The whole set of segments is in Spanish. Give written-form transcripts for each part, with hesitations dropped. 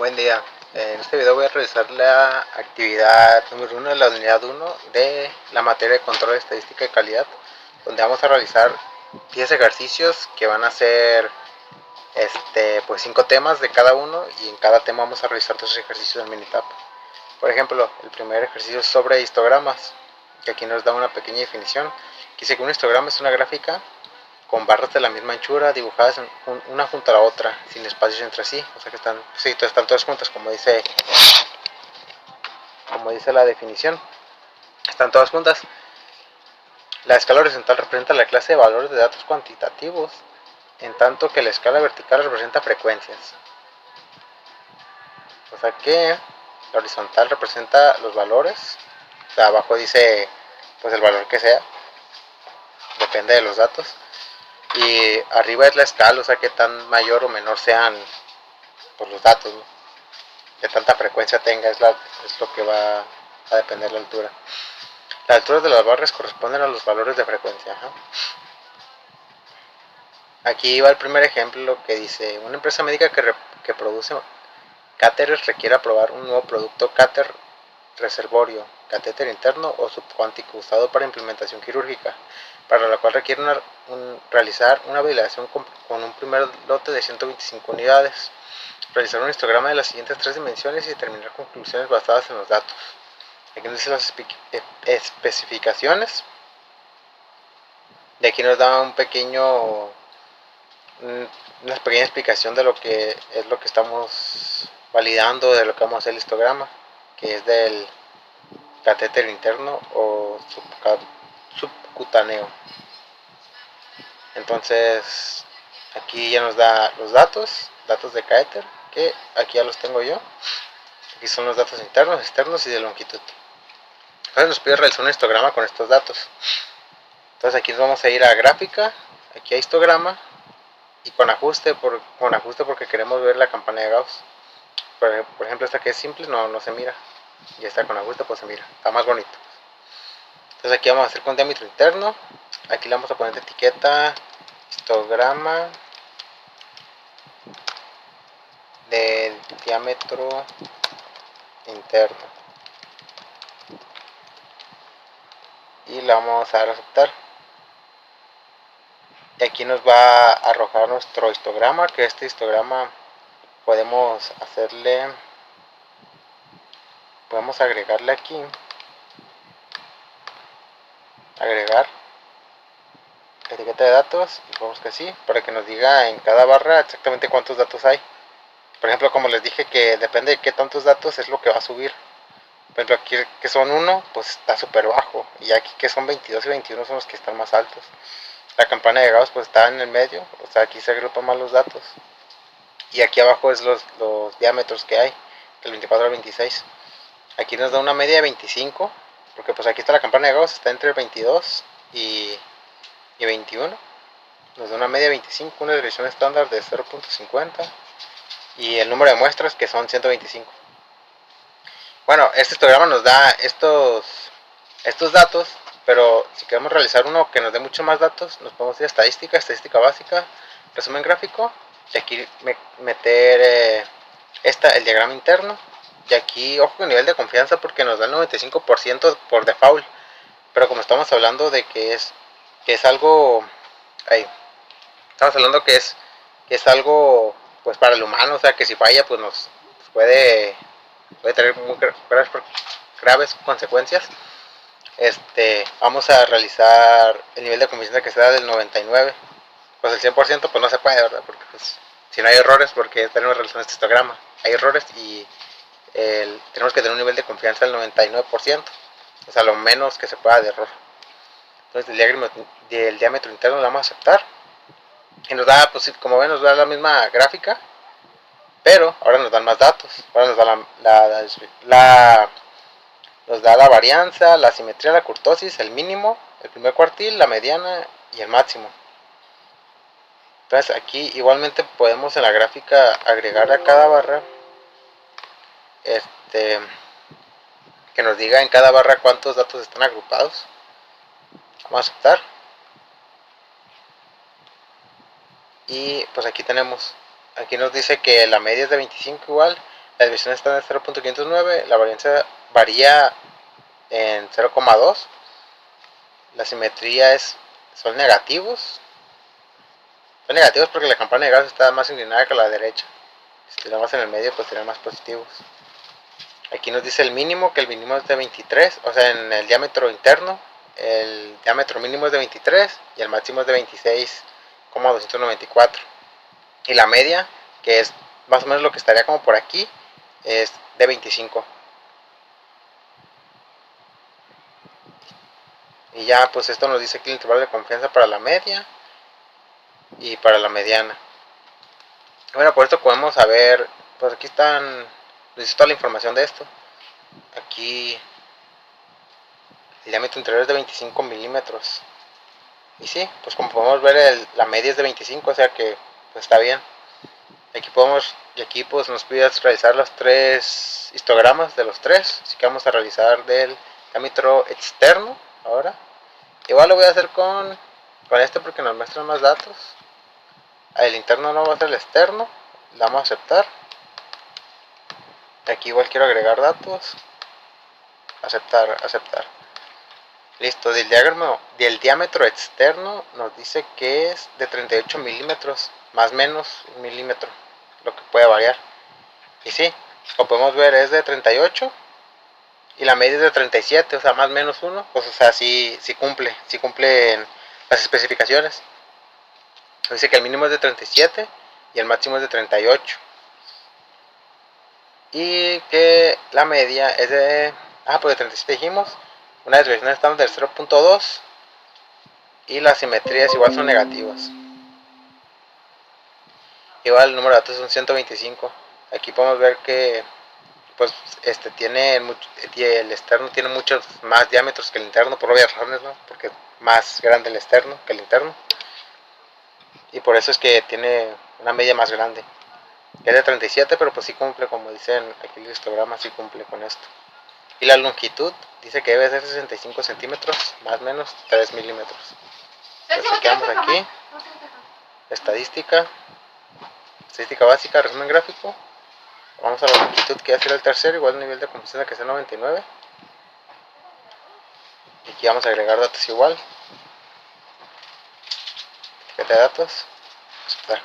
Buen día. En este video voy a realizar la actividad número 1 de la unidad 1 de la materia de control de estadística de calidad, donde vamos a realizar 10 ejercicios que van a ser pues 5 temas de cada uno, y en cada tema vamos a realizar 2 ejercicios en mini etapa. Por ejemplo, el primer ejercicio es sobre histogramas, que aquí nos da una pequeña definición, que dice que un histograma es una gráfica con barras de la misma anchura dibujadas una junto a la otra, sin espacios entre sí, o sea que están todas juntas, como dice la definición, están todas juntas. La escala horizontal representa la clase de valores de datos cuantitativos, en tanto que la escala vertical representa frecuencias. O sea que la horizontal representa los valores, o sea, abajo dice pues el valor que sea, depende de los datos, y arriba es la escala, o sea que tan mayor o menor sean pues, los datos, ¿no? Que tanta frecuencia tenga es lo que va a depender de la altura. Las alturas de las barras corresponden a los valores de frecuencia. Aquí va el primer ejemplo, que dice: una empresa médica que produce cáteres requiere aprobar un nuevo producto cáter reservorio, catéter interno o subcuántico usado para implementación quirúrgica, para la cual requiere realizar una validación con un primer lote de 125 unidades, realizar un histograma de las siguientes 3 dimensiones y determinar conclusiones basadas en los datos. Aquí nos dice las especificaciones. De aquí nos da una pequeña explicación de lo que es lo que estamos validando, de lo que vamos a hacer el histograma, que es del catéter interno o subcutáneo. Entonces aquí ya nos da los datos de catéter, que aquí ya los tengo yo. Aquí son los datos internos, externos y de longitud. Entonces nos pide realizar un histograma con estos datos. Entonces aquí nos vamos a ir a gráfica, aquí a histograma, y con ajuste porque queremos ver la campana de Gauss. Por ejemplo, esta que es simple no se mira, y esta con ajuste pues se mira, está más bonito. Entonces aquí vamos a hacer con diámetro interno. Aquí le vamos a poner de etiqueta histograma de diámetro interno, y le vamos a dar a aceptar. Y aquí nos va a arrojar nuestro histograma, que este histograma podemos agregarle aquí, agregar etiqueta de datos, y ponemos que sí, para que nos diga en cada barra exactamente cuántos datos hay. Por ejemplo, como les dije, que depende de qué tantos datos es lo que va a subir. Por ejemplo, aquí que son 1, pues está súper bajo, y aquí que son 22 y 21 son los que están más altos. La campana de Gauss pues está en el medio, o sea, aquí se agrupan más los datos. Y aquí abajo es los diámetros que hay, del 24 al 26. Aquí nos da una media de 25, porque pues aquí está la campana de Gauss, está entre 22 y 21. Nos da una media de 25, una desviación estándar de 0.50 y el número de muestras, que son 125. Bueno, este histograma nos da estos datos, pero si queremos realizar uno que nos dé mucho más datos, nos podemos ir a estadística básica, resumen gráfico, y aquí meter el diagrama interno. Y aquí, ojo con nivel de confianza, porque nos da el 95% por default, pero como estamos hablando de que es algo, estamos hablando que es algo pues para el humano, o sea que si falla pues nos puede tener muy graves consecuencias. Vamos a realizar el nivel de confianza que sea del 99. Pues el 100% pues no se puede, ¿verdad? Porque pues si no hay errores, porque tenemos realizando este histograma, hay errores, y tenemos que tener un nivel de confianza del 99%, o sea, lo menos que se pueda de error. Entonces del diámetro interno lo vamos a aceptar, y nos da, pues como ven, nos da la misma gráfica, pero ahora nos dan más datos. Ahora nos da nos da la varianza, la simetría, la curtosis, el mínimo, el primer cuartil, la mediana y el máximo. Entonces aquí igualmente podemos en la gráfica agregar a cada barra que nos diga en cada barra cuántos datos están agrupados. Vamos a aceptar. Y pues aquí nos dice que la media es de 25 igual, La desviación está en 0.509, la varianza varía en 0,2. La simetría son negativos. Son negativos porque la campana de gas está más inclinada que la derecha. Si tiramos en el medio, pues serán más positivos. Aquí nos dice el mínimo, que el mínimo es de 23, o sea, en el diámetro interno, el diámetro mínimo es de 23 y el máximo es de 26,294. Y la media, que es más o menos lo que estaría como por aquí, es de 25. Y ya, pues esto nos dice aquí el intervalo de confianza para la media y para la mediana. Bueno, por esto podemos saber, pues aquí dice toda la información de esto. Aquí el diámetro interior es de 25 milímetros. Y sí, pues como podemos ver, la media es de 25, o sea que pues está bien. Aquí pues nos pide realizar los 3 histogramas de los 3. Así que vamos a realizar del diámetro externo ahora. Igual lo voy a hacer con este porque nos muestran más datos. El interno no va a ser el externo. Le damos a aceptar. Aquí igual quiero agregar datos. Aceptar, aceptar. Listo, del diámetro externo nos dice que es de 38 milímetros, más o menos 1 milímetro, lo que puede variar. Y sí, como podemos ver es de 38 y la media es de 37, o sea, más o menos 1, pues o sea, sí cumple las especificaciones. Dice que el mínimo es de 37 y el máximo es de 38. Y que la media es de, pues de 37 dijimos, una desviación estándar del 0.2 y las simetrías igual son negativas. Igual el número de datos son 125. Aquí podemos ver que pues el externo tiene muchos más diámetros que el interno, por obvias razones, ¿no? Porque es más grande el externo que el interno. Y por eso es que tiene una media más grande. Es de 37, pero pues sí cumple, como dicen aquí el histograma, sí cumple con esto. Y la longitud dice que debe ser 65 centímetros, más o menos 3 milímetros. Entonces quedamos aquí. Estadística básica, resumen gráfico. Vamos a la longitud, que ya será el tercero, igual el nivel de confusión que sea 99. Y aquí vamos a agregar datos igual. Etiqueta de datos. Aceptar.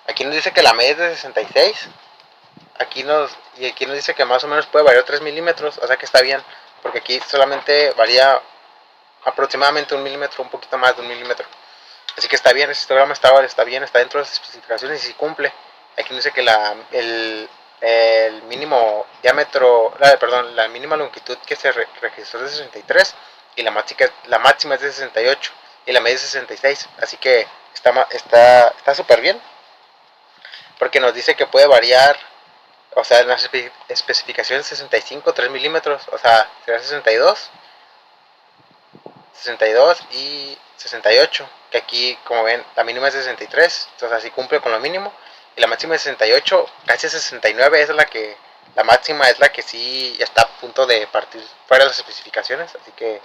Aquí nos dice que la media es de 66. Aquí nos dice que más o menos puede variar 3 milímetros, o sea que está bien, porque aquí solamente varía aproximadamente 1 milímetro, un poquito más de 1 milímetro. Así que está bien, este histograma está bien, está dentro de las especificaciones y sí cumple. Aquí nos dice que el mínimo diámetro, la mínima longitud que se registró es de 63 y la máxima es de 68 y la media es de 66. Así que está súper bien, porque nos dice que puede variar, o sea, en las especificaciones 65, 3 milímetros, o sea, será 62 y 68, que aquí, como ven, la mínima es 63, entonces así cumple con lo mínimo, y la máxima es 68, casi 69, la máxima es la que sí ya está a punto de partir fuera de las especificaciones, así que,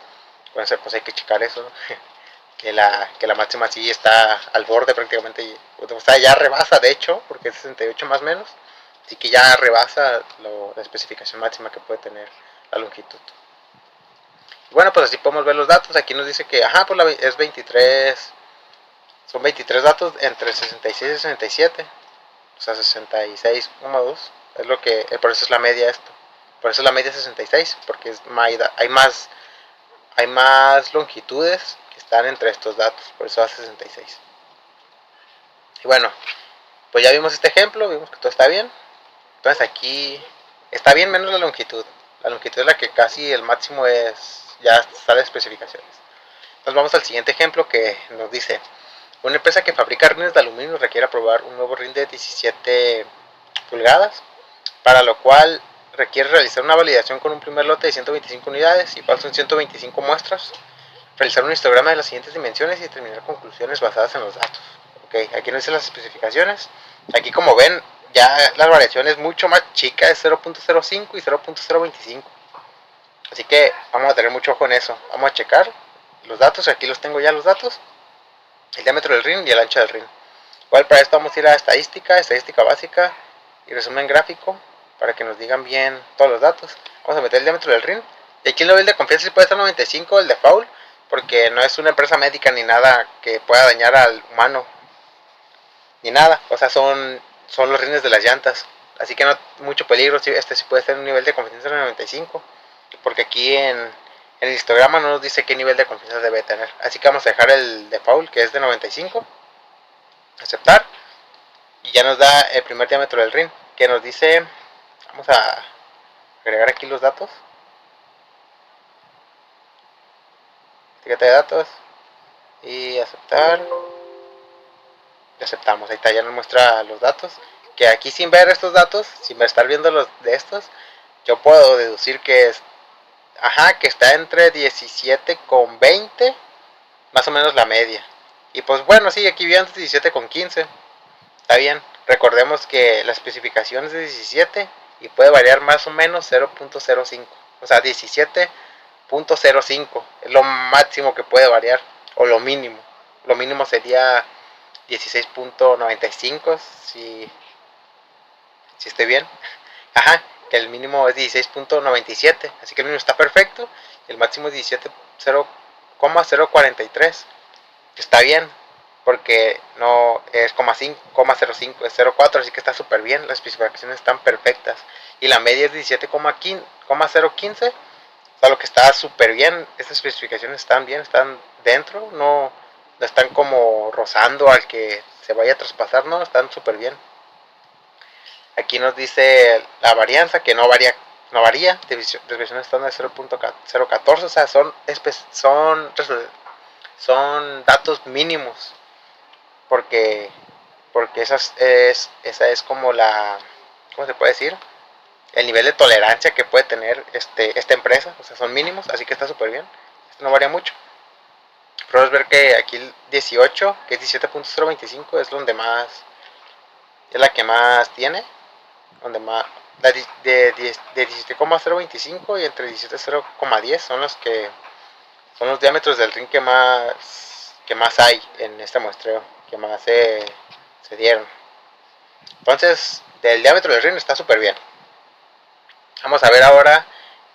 bueno, pues hay que checar eso, ¿no? que la máxima sí está al borde prácticamente, o sea, ya rebasa de hecho, porque es 68 más o menos, así que ya rebasa la especificación máxima que puede tener la longitud. Bueno, pues así podemos ver los datos. Aquí nos dice que, pues es 23, son 23 datos entre 66 y 67, o sea, 66,2, es lo que, por eso es la media esto. Por eso la media es 66, porque hay más longitudes que están entre estos datos, por eso da 66. Y bueno, pues ya vimos este ejemplo, vimos que todo está bien. Entonces aquí está bien menos la longitud. La longitud es la que casi el máximo ya sale de especificaciones. Entonces vamos al siguiente ejemplo, que nos dice: una empresa que fabrica rines de aluminio requiere aprobar un nuevo rin de 17 pulgadas, para lo cual requiere realizar una validación con un primer lote de 125 unidades, igual son 125 muestras, realizar un histograma de las siguientes dimensiones y determinar conclusiones basadas en los datos. Okay, aquí nos dicen las especificaciones. Aquí, como ven, ya la variación es mucho más chica, es 0.05 y 0.025. Así que vamos a tener mucho ojo en eso. Vamos a checar los datos, aquí los tengo ya los datos, el diámetro del rin y el ancho del rin. Igual para esto vamos a ir a estadística básica y resumen gráfico para que nos digan bien todos los datos. Vamos a meter el diámetro del rin. Y aquí el nivel de confianza sí puede ser 95, el de Foul, porque no es una empresa médica ni nada que pueda dañar al humano, ni nada. O sea, son los rines de las llantas. Así que no mucho peligro. Este sí puede ser un nivel de confianza de 95, porque aquí en el histograma no nos dice qué nivel de confianza debe tener. Así que vamos a dejar el de Foul, que es de 95. Aceptar. Y ya nos da el primer diámetro del rin, que nos dice, vamos a agregar aquí los datos, etiqueta de datos, y aceptar, y aceptamos. Ahí está, ya nos muestra los datos, que aquí sin ver estos datos, sin estar viendo los de estos, yo puedo deducir que es, que está entre 17,20, más o menos la media. Y pues bueno, sí, aquí vi antes 17,15, está bien. Recordemos que la especificación es de 17 y puede variar más o menos 0.05. O sea, 17.05 es lo máximo que puede variar, o lo mínimo. Lo mínimo sería 16.95, si estoy bien. Que el mínimo es 16.97, así que el mínimo está perfecto. El máximo es 17.043. Está bien, porque no es 0.05, es 0.4, así que está súper bien. Las especificaciones están perfectas. Y la media es 17,015, o sea, lo que está súper bien. Estas especificaciones están bien, están dentro, no están como rozando al que se vaya a traspasar, no, están súper bien. Aquí nos dice la varianza, que no varía, desviación estándar de 0.014, o sea, son datos mínimos, porque esa es como la, ¿cómo se puede decir? El nivel de tolerancia que puede tener esta empresa, o sea, son mínimos, así que está súper bien. Esto no varía mucho. Podemos ver que aquí el 18, que es 17.025, es donde más, es la que más tiene, donde más, de 17,025 y entre 17,010 son los diámetros del ring que más hay en este muestreo, que más se dieron. Entonces, del diámetro del ring está súper bien. Vamos a ver ahora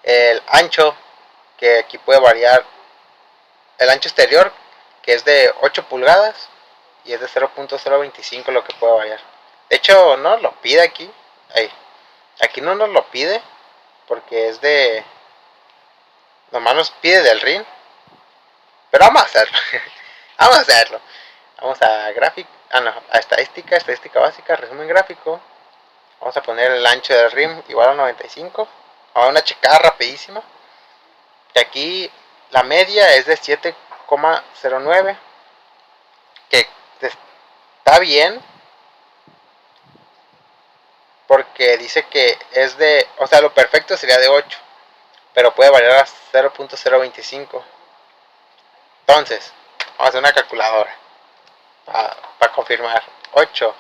el ancho, que aquí puede variar. El ancho exterior, que es de 8 pulgadas y es de 0.025 lo que puede variar. De hecho, no lo pide aquí. Aquí no nos lo pide porque es de... Nomás nos pide del ring. Pero vamos a hacerlo. Vamos a hacerlo. Vamos a gráfico, a estadística básica, resumen gráfico. Vamos a poner el ancho del rim igual a 95. Vamos a una checada rapidísima. Que aquí la media es de 7,09. Que está bien. Porque dice que es de... O sea, lo perfecto sería de 8. Pero puede variar a 0.025. Entonces, vamos a hacer una calculadora. Para confirmar. 8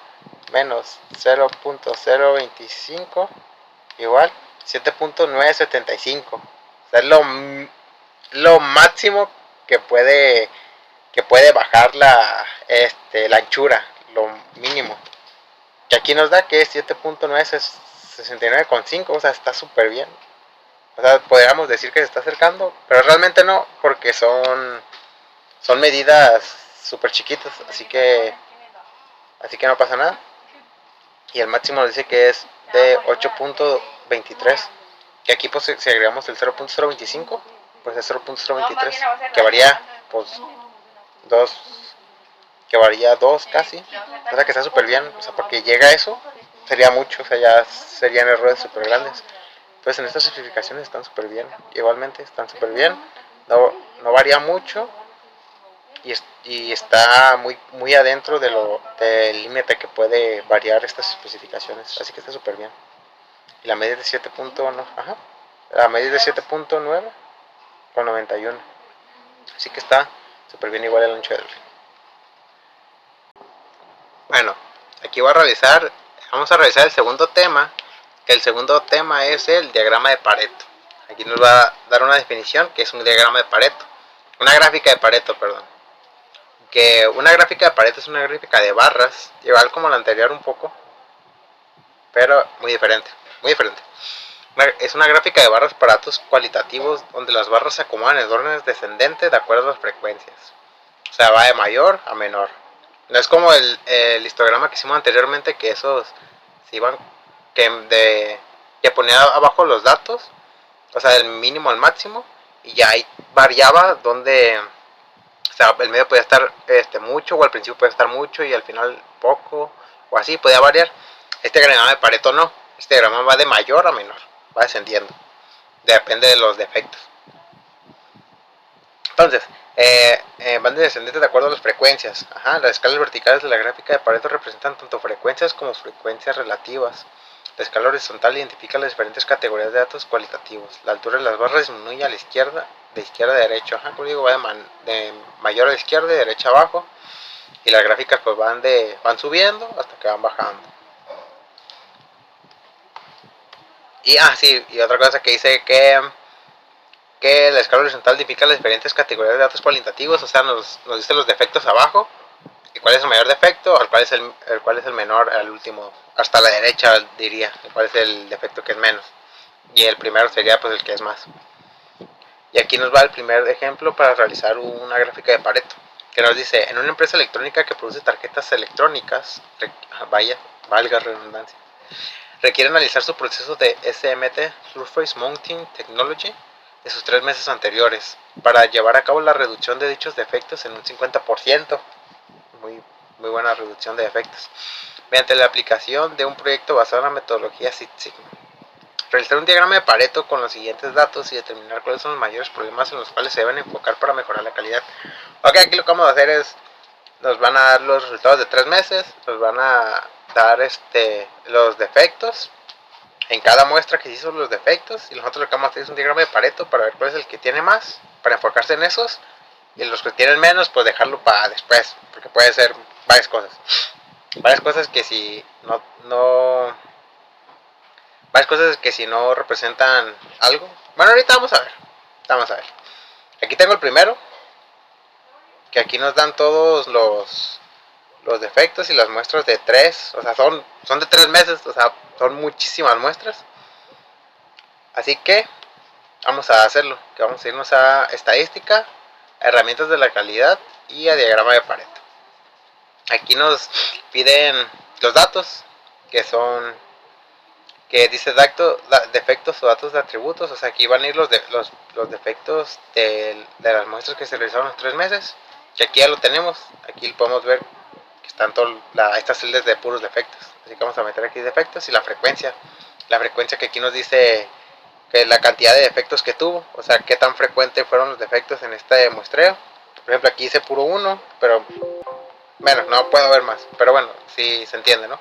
menos 0.025 igual 7.975. O sea, es lo máximo que puede bajar la anchura, lo mínimo. Que aquí nos da que es 7.969,5, o sea, está súper bien. O sea, podríamos decir que se está acercando, pero realmente no, porque son medidas súper chiquitas, así que no pasa nada. Y el máximo nos dice que es de 8.23, que aquí pues si agregamos el 0.025, pues es 0.023, que varía pues 2, casi, o sea que está súper bien, o sea, porque llega a eso, sería mucho, o sea, ya serían errores súper grandes. Entonces en estas especificaciones están súper bien, igualmente están súper bien, no varía mucho, y está muy adentro del límite que puede variar estas especificaciones, así que está súper bien. Y la media es de 7.9, la media es de 7.9 con 91, así que está súper bien, igual el ancho del ring. Bueno, aquí vamos a realizar el segundo tema, que el segundo tema es el diagrama de Pareto. Aquí nos va a dar una definición, que es un diagrama de Pareto, una gráfica de Pareto, perdón. Ok, que una gráfica de Pareto es una gráfica de barras, igual como la anterior un poco, pero muy diferente, muy diferente. Es una gráfica de barras para datos cualitativos donde las barras se acomodan en órdenes descendentes de acuerdo a las frecuencias. O sea, va de mayor a menor. No es como el histograma que hicimos anteriormente, que esos se iban, que ponía abajo los datos, o sea, del mínimo al máximo, y ya ahí variaba donde, o sea, el medio podía estar mucho, o al principio podía estar mucho, y al final poco, o así, podía variar. Este diagrama de Pareto no, este diagrama va de mayor a menor, va descendiendo, depende de los defectos. Entonces, van descendentes de acuerdo a las frecuencias. Ajá, las escalas verticales de la gráfica de Pareto representan tanto frecuencias como frecuencias relativas. La escala horizontal identifica las diferentes categorías de datos cualitativos. La altura de las barras disminuye a la izquierda, de izquierda a derecha. Ajá, como digo, va de mayor a la izquierda y de derecha a abajo. Y las gráficas pues van subiendo hasta que van bajando. Y sí, y otra cosa que dice que la escala horizontal identifica las diferentes categorías de datos cualitativos, o sea, nos dice los defectos abajo, y cuál es el mayor defecto, cuál es el menor, al último, hasta la derecha diría, cuál es el defecto que es menos, y el primero sería pues el que es más. Y aquí nos va el primer ejemplo para realizar una gráfica de Pareto, que nos dice, en una empresa electrónica que produce tarjetas electrónicas, valga redundancia, requiere analizar su proceso de SMT, Surface Mounting Technology, de sus 3 meses anteriores, para llevar a cabo la reducción de dichos defectos en un 50%, muy buena reducción de defectos, mediante la aplicación de un proyecto basado en la metodología Six Sigma. Realizar un diagrama de Pareto con los siguientes datos y determinar cuáles son los mayores problemas en los cuales se deben enfocar para mejorar la calidad. Ok, aquí lo que vamos a hacer es, nos van a dar los resultados de 3 meses, nos van a dar los defectos en cada muestra que se hizo los defectos, y nosotros lo que vamos a hacer es un diagrama de Pareto para ver cuál es el que tiene más, para enfocarse en esos, y los que tienen menos pues dejarlo para después, porque puede ser varias cosas que si varias cosas que si no representan algo. Bueno, ahorita vamos a ver, aquí tengo el primero, que aquí nos dan todos los defectos y las muestras de 3, o sea, son de 3 meses, o sea, son muchísimas muestras. Así que vamos a hacerlo, que vamos a irnos a estadística, a herramientas de la calidad y a diagrama de Pareto. Aquí nos piden los datos, que dice defectos o datos de atributos, o sea, aquí van a ir los defectos de las muestras que se realizaron los 3 meses, que aquí ya lo tenemos, aquí podemos ver que están estas celdas de puros defectos, así que vamos a meter aquí defectos y la frecuencia que aquí nos dice que la cantidad de defectos que tuvo, o sea, qué tan frecuente fueron los defectos en este muestreo. Por ejemplo, aquí hice puro 1, pero bueno, no puedo ver más, pero bueno, sí se entiende, ¿no?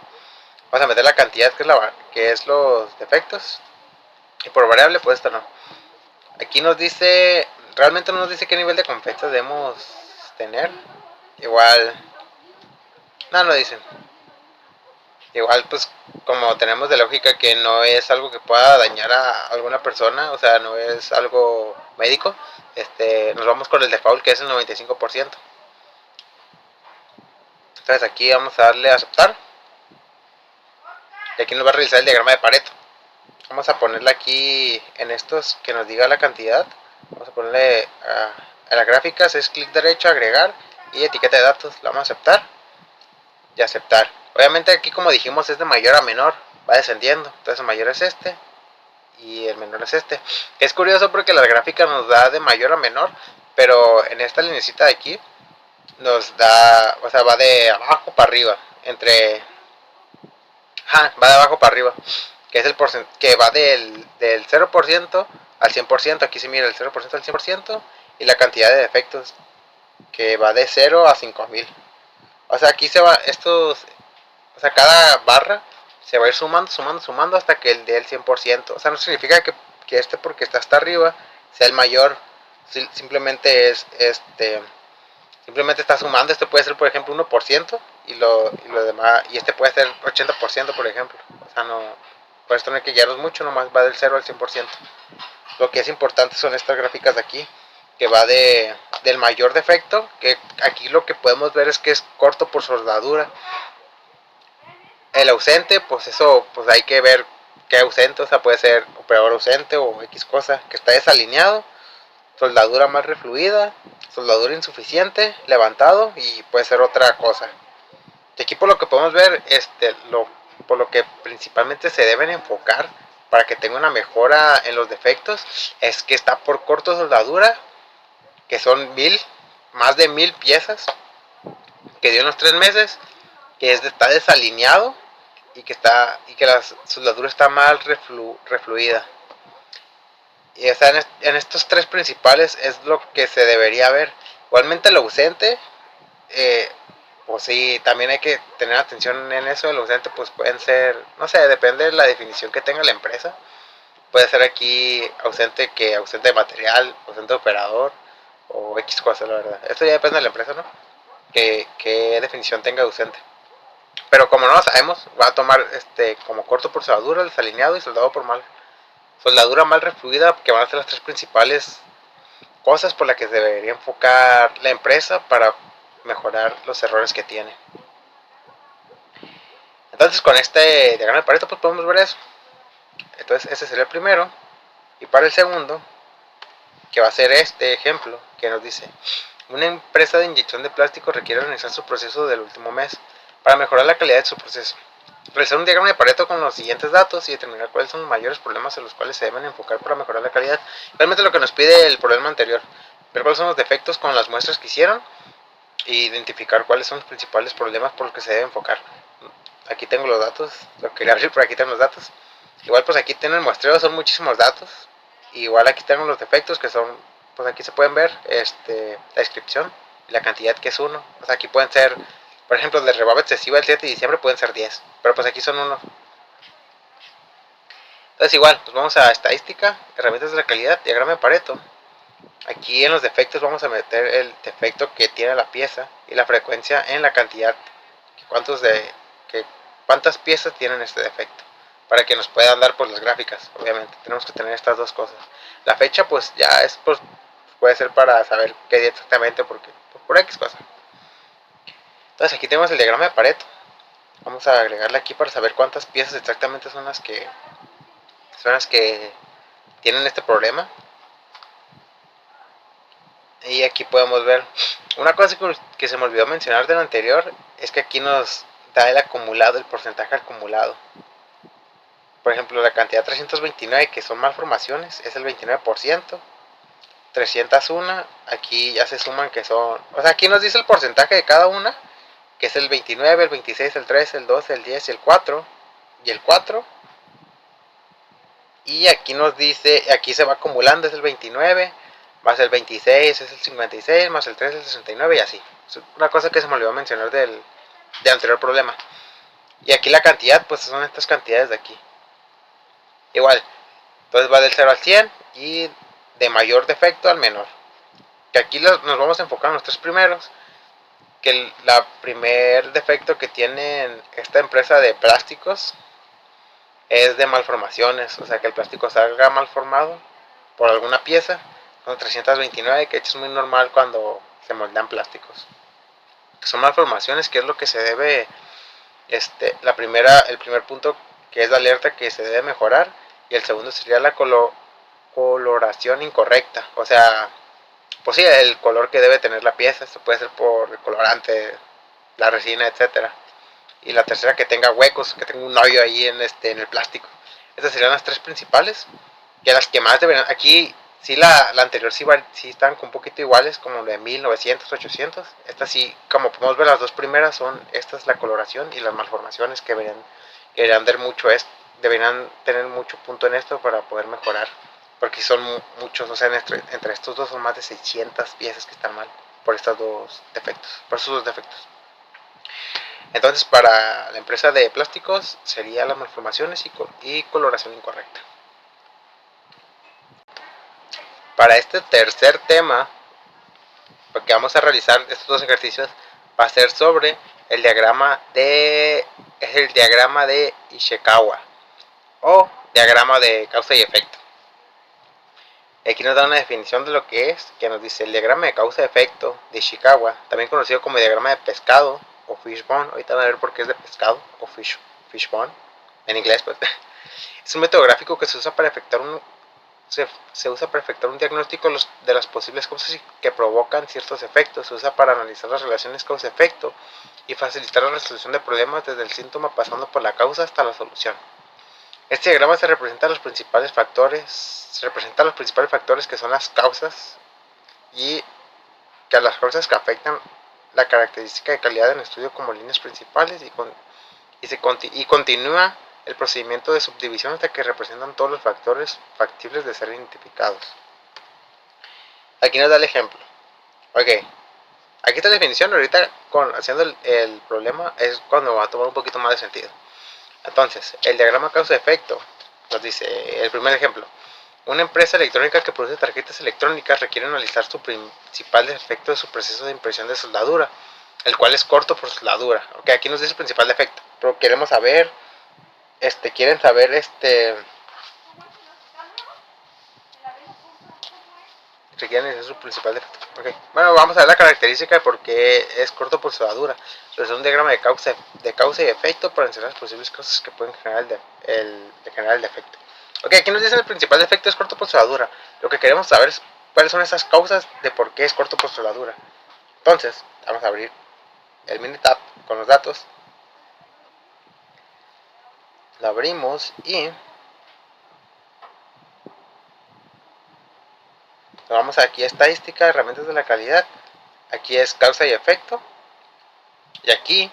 Vamos a meter la cantidad que es los defectos, y por variable pues esto no. Aquí nos dice, realmente no nos dice qué nivel de confianza debemos tener, igual, no dicen. Igual pues como tenemos de lógica que no es algo que pueda dañar a alguna persona, o sea, no es algo médico, nos vamos con el default, que es el 95%. Entonces aquí vamos a darle a aceptar, y aquí nos va a realizar el diagrama de Pareto. Vamos a ponerle aquí en estos que nos diga la cantidad, vamos a ponerle a las gráficas, es clic derecho, agregar y etiqueta de datos, la vamos a aceptar y aceptar. Obviamente aquí, como dijimos, es de mayor a menor, va descendiendo, entonces el mayor es este y el menor es este. Es curioso porque las gráficas nos da de mayor a menor, pero en esta linecita de aquí nos da, o sea, va de abajo para arriba, va de abajo para arriba, que es el que va del 0% al 100%, aquí se mira el 0% al 100%, y la cantidad de defectos, que va de 0 a 5000. O sea, aquí se va o sea, cada barra se va a ir sumando hasta que el dé el 100%. O sea, no significa que porque está hasta arriba sea el mayor, simplemente simplemente está sumando. Este puede ser, por ejemplo, 1%, y lo demás, y este puede ser 80%, por ejemplo. O sea, no, por esto no hay que guiarnos mucho, nomás va del 0 al 100%. Lo que es importante son estas gráficas de aquí, que va del mayor defecto, que aquí lo que podemos ver es que es corto por soldadura. El ausente, pues eso, pues hay que ver qué ausente, o sea, puede ser operador ausente o X cosa, que está desalineado, soldadura mal refluida, soldadura insuficiente, levantado y puede ser otra cosa. De aquí por lo que podemos ver, por lo que principalmente se deben enfocar para que tenga una mejora en los defectos, es que está por corto soldadura, que son más de 1000 piezas, que dio unos 3 meses, que está desalineado y que la soldadura está mal refluida. Y en estos tres principales es lo que se debería ver. Igualmente el ausente, pues sí, también hay que tener atención en eso. El ausente pues pueden ser, no sé, depende de la definición que tenga la empresa. Puede ser aquí ausente de material, ausente de operador o X cosa, la verdad. Esto ya depende de la empresa, ¿no? Qué definición tenga ausente. Pero como no lo sabemos, va a tomar como corto por soldadura, desalineado y soldado por soldadura mal refluida, que van a ser las tres principales cosas por las que debería enfocar la empresa para mejorar los errores que tiene. Entonces con este diagrama de Pareto pues podemos ver eso. Entonces ese sería el primero. Y para el segundo, que va a ser este ejemplo, que nos dice: una empresa de inyección de plástico requiere organizar su proceso del último mes para mejorar la calidad de su proceso. Realizar un diagrama de Pareto con los siguientes datos y determinar cuáles son los mayores problemas en los cuales se deben enfocar para mejorar la calidad. Realmente lo que nos pide el problema anterior: ver cuáles son los defectos con las muestras que hicieron e identificar cuáles son los principales problemas por los que se debe enfocar. Aquí tengo los datos, lo quería abrir, pero aquí tengo los datos. Igual pues aquí tengo el muestreo, son muchísimos datos. Igual aquí tengo los defectos, que son, pues aquí se pueden ver la descripción y la cantidad, que es 1. O sea, aquí pueden ser, por ejemplo, de rebaba excesiva el 7 de diciembre pueden ser 10, pero pues aquí son 1. Entonces igual, pues vamos a estadística, herramientas de la calidad, diagrama de Pareto. Aquí en los defectos vamos a meter el defecto que tiene la pieza y la frecuencia en la cantidad, cuántas piezas tienen este defecto, para que nos puedan dar pues las gráficas. Obviamente tenemos que tener estas dos cosas. La fecha pues ya es, pues puede ser para saber qué día exactamente, porque pues, por X cosa. Entonces aquí tenemos el diagrama de Pareto. Vamos a agregarle aquí para saber cuántas piezas exactamente son las que tienen este problema. Y aquí podemos ver una cosa que se me olvidó mencionar de lo anterior, es que aquí nos da el acumulado, el porcentaje acumulado. Por ejemplo, la cantidad 329, que son malformaciones, es el 29%. 301, aquí ya se suman, que son, o sea, aquí nos dice el porcentaje de cada una, que es el 29, el 26, el 13, el 12, el 10 y el 4. Y el 4. Y aquí nos dice, aquí se va acumulando, es el 29, más el 26 es el 56, más el 3 es el 69 y así. Es una cosa que se me olvidó mencionar del anterior problema. Y aquí la cantidad, pues son estas cantidades de aquí. Igual, entonces va del 0 al 100 y de mayor defecto al menor. Que aquí nos vamos a enfocar en los tres primeros. Que el primer defecto que tiene esta empresa de plásticos es de malformaciones, o sea que el plástico salga mal formado por alguna pieza. Son 329, que es muy normal cuando se moldean plásticos. Son malformaciones, que es lo que se debe, el primer punto que es la alerta que se debe mejorar, y el segundo sería la coloración incorrecta, o sea, pues sí, el color que debe tener la pieza. Esto puede ser por el colorante, la resina, etcétera. Y la tercera, que tenga huecos, que tenga un hoyo ahí en el plástico. Estas serían las tres principales, que las que más deberían. Aquí sí, la anterior sí están un poquito iguales, como de 1900, 800. Estas sí, como podemos ver, las dos primeras son estas, la coloración y las malformaciones, que deberían tener mucho punto en esto para poder mejorar, porque son muchos, o sea, entre estos dos son más de 600 piezas que están mal por estos dos defectos. Entonces, para la empresa de plásticos sería las malformaciones y coloración incorrecta. Para este tercer tema, lo que vamos a realizar, estos dos ejercicios, va a ser sobre el diagrama de Ishikawa, o diagrama de causa y efecto. Aquí nos da una definición de lo que es, que nos dice el diagrama de causa-efecto de Ishikawa, también conocido como diagrama de pescado o fishbone. Ahorita van a ver por qué es de pescado o fishbone, en inglés pues. Es un método gráfico que se usa para efectuar un diagnóstico de las posibles causas que provocan ciertos efectos. Se usa para analizar las relaciones causa-efecto y facilitar la resolución de problemas desde el síntoma pasando por la causa hasta la solución. Este diagrama se representa los principales factores que son las causas y que a las causas que afectan la característica de calidad en estudio como líneas principales y continúa el procedimiento de subdivisión hasta que representan todos los factores factibles de ser identificados. Aquí nos da el ejemplo. Ok, aquí está la definición. Ahorita haciendo el problema es cuando va a tomar un poquito más de sentido. Entonces, el diagrama causa-efecto nos dice, el primer ejemplo: una empresa electrónica que produce tarjetas electrónicas requiere analizar su principal defecto de su proceso de impresión de soldadura, el cual es corto por soldadura. Ok, aquí nos dice el principal defecto, pero queremos saber, quieren saber, requieren analizar su principal defecto. Okay. Bueno, vamos a ver la característica de por qué es corto por soldadura. Es un diagrama de causa y efecto para enseñar las posibles causas que pueden generar el defecto. Ok, aquí nos dice el principal defecto es corto por soldadura. Lo que queremos saber es cuáles son esas causas de por qué es corto por soldadura. Entonces, vamos a abrir el Minitab con los datos. Lo abrimos y nos vamos aquí a estadística, herramientas de la calidad. Aquí es causa y efecto. Y aquí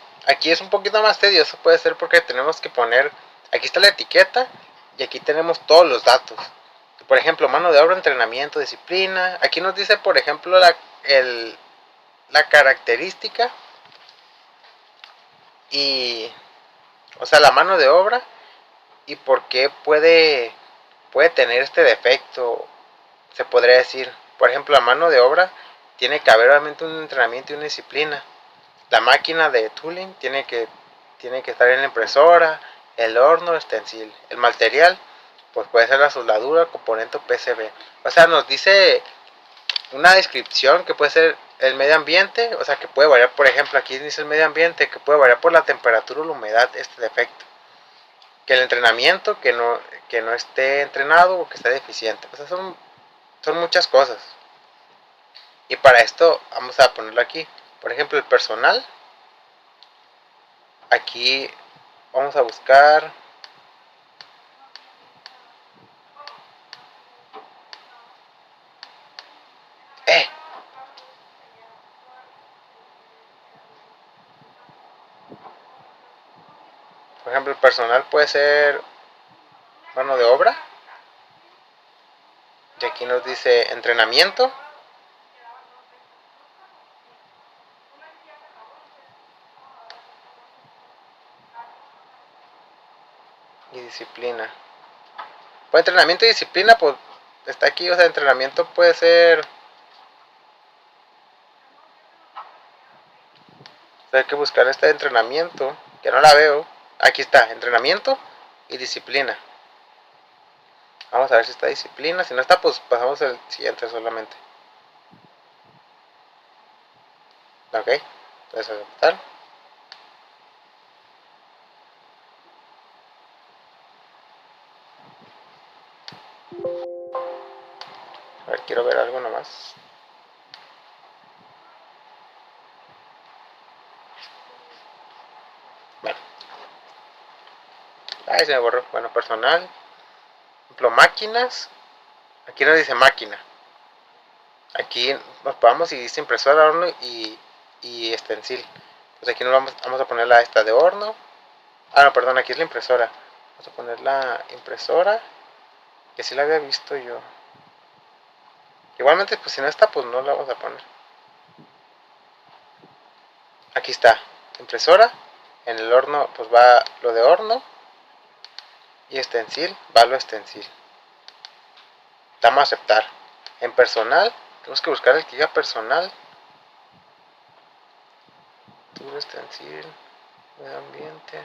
es un poquito más tedioso, puede ser porque tenemos que poner, aquí está la etiqueta y aquí tenemos todos los datos. Por ejemplo, mano de obra, entrenamiento, disciplina. Aquí nos dice, por ejemplo, la característica y, o sea, la mano de obra y por qué puede tener este defecto. Se podría decir, por ejemplo, la mano de obra tiene que haber obviamente un entrenamiento y una disciplina. La máquina de tooling tiene que estar en la impresora, el horno, stencil. El material, pues puede ser la soldadura, componente PCB. O sea, nos dice una descripción que puede ser el medio ambiente, o sea, que puede variar, por ejemplo, aquí dice el medio ambiente, que puede variar por la temperatura o la humedad, este defecto. Que el entrenamiento, que no esté entrenado o que esté deficiente. O sea, son muchas cosas. Y para esto vamos a ponerlo aquí. Por ejemplo, el personal. Aquí vamos a buscar por ejemplo, el personal puede ser mano de obra. Y aquí nos dice entrenamiento. Y disciplina. Pues entrenamiento y disciplina, pues está aquí. O sea, entrenamiento puede ser, o sea, hay que buscar este entrenamiento, que no la veo. Aquí está, entrenamiento y disciplina. Vamos a ver si está disciplina. Si no está, pues pasamos al siguiente solamente. Ok, entonces aceptar. A ver, quiero ver algo nomás. Bueno. Ahí se me borró. Bueno, personal. Por ejemplo, máquinas. Aquí nos dice máquina. Aquí nos vamos y dice impresora, horno y stencil. Pues aquí nos vamos a poner la esta de horno. Ah, no, perdón, aquí es la impresora. Vamos a poner la impresora, que sí la había visto yo. Igualmente, pues si no está, pues no la vamos a poner. Aquí está, impresora. En el horno, pues va lo de horno. Y stencil, va lo stencil. Damos a aceptar. En personal, tenemos que buscar el que diga personal. Tubo stencil, medio ambiente.